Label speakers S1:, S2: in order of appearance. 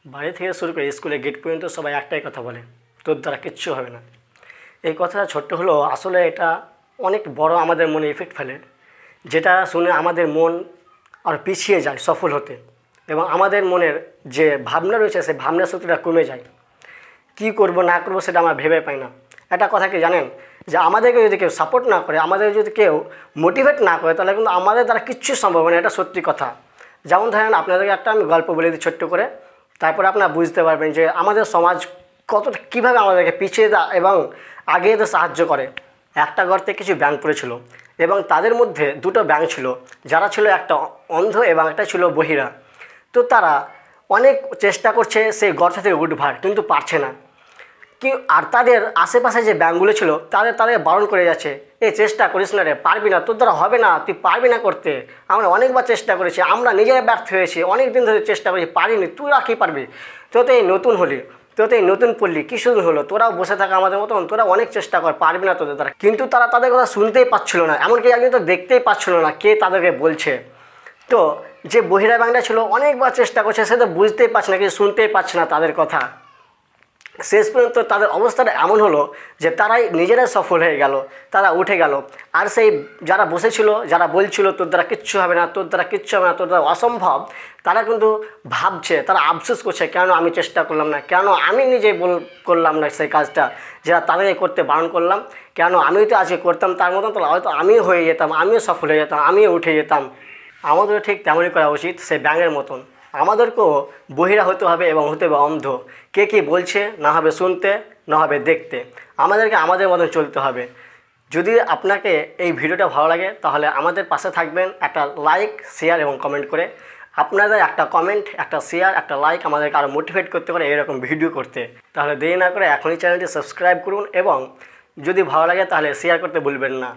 S1: বাড়ি থেকে শুরু করে স্কুলের গেট পর্যন্ত সবাই একটাই কথা বলে, তোর দ্বারা কিচ্ছু হবে না। এই কথাটা ছোট্ট হলেও আসলে এটা অনেক বড় আমাদের মনে ইফেক্ট ফেলে, যেটা শুনে আমাদের মন আর পিছিয়ে যায় সফল হতে, এবং আমাদের মনের যে ভাবনা রয়েছে সেই ভাবনা শক্তিটা কমে যায়। কী করব না করব সেটা আমরা ভেবে পাই না। একটা কথা কি জানেন, যে আমাদেরকে যদি কেউ সাপোর্ট না করে, আমাদের যদি কেউ মোটিভেট না করে, তাহলে কিন্তু আমাদের দ্বারা কিচ্ছু সম্ভব না। এটা সত্যি কথা। যেমন ধরেন আপনাদেরকে একটা আমি গল্প বলে দিই ছোট্ট করে, তারপরে আপনারা বুঝতে পারবেন যে আমাদের সমাজ কতটা কীভাবে আমাদেরকে পিছিয়ে দেয় এবং আগে যেতে সাহায্য করে। একটা গর্তে কিছু ব্যাঙ পড়েছিল এবং তাদের মধ্যে দুটো ব্যাঙ ছিল, যারা ছিল একটা অন্ধ এবং একটা ছিল বহিরা। তো তারা অনেক চেষ্টা করছে সেই গর্ত থেকে উঠবার, কিন্তু পারছে না। কি আর তাদের আশেপাশে যে ব্যাঙগুলো ছিল তাদের বারণ করে যাচ্ছে, এই চেষ্টা করিস না রে, পারবি না, তোর দ্বারা হবে না, তুই পারবি না করতে। আমরা অনেকবার চেষ্টা করেছি, আমরা নিজেরা ব্যর্থ হয়েছি, অনেক দিন ধরে চেষ্টা করেছি, পারিনি, তুই আর কী পারবি, তুই তো এই নতুন হলি, তুই তো এই নতুন পড়লি, কী শুরু হলো, তোরাও বসে থাকা আমাদের মতন, তোরা অনেক চেষ্টা কর, পারবি না তোদের দ্বারা। কিন্তু তারা তাদের কথা শুনতেই পাচ্ছিল না, এমনকি একদিন তো দেখতেই পাচ্ছিল না কে তাদেরকে বলছে। তো যে বহিরা ব্যাঙটা ছিল অনেকবার চেষ্টা করছে, সে তো বুঝতেই পারছে না, কিছু শুনতেই পাচ্ছে না তাদের কথা। শেষ পর্যন্ত তাদের অবস্থাটা এমন হলো যে তারাই নিজেরাই সফল হয়ে গেল, তারা উঠে গেল। আর সেই যারা বসেছিল, যারা বলছিল তোর দ্বারা কিচ্ছু হবে না, তোর দ্বারা কিচ্ছু হবে না, তোর দ্বারা অসম্ভব, তারা কিন্তু ভাবছে, তারা আফসোস করছে, কেন আমি চেষ্টা করলাম না, কেন আমি নিজে করলাম না সেই কাজটা যেটা তাদেরকে করতে বারণ করলাম, কেন আমি তো আজকে করতাম তার মতন, তাহলে হয়তো আমিও হয়ে যেতাম, আমিও সফল হয়ে যেতাম, আমিও উঠে যেতাম। আমাদেরও ঠিক তেমনই করা উচিত, সেই ব্যাঙের মতন। আমাদেরকেও বহিরা হতে হবে এবং হতে হবে অন্ধ। কে কী বলছে না হবে শুনতে, না হবে দেখতে। আমাদেরকে আমাদের মতন চলতে হবে। যদি আপনাকে এই ভিডিওটা ভালো লাগে তাহলে আমাদের পাশে থাকবেন একটা লাইক, শেয়ার এবং কমেন্ট করে। আপনাদের একটা কমেন্ট, একটা শেয়ার, একটা লাইক আমাদেরকে আরও মোটিভেট করতে পারে এরকম ভিডিও করতে। তাহলে দেরি না করে এখনই চ্যানেলটি সাবস্ক্রাইব করুন এবং যদি ভালো লাগে তাহলে শেয়ার করতে ভুলবেন না।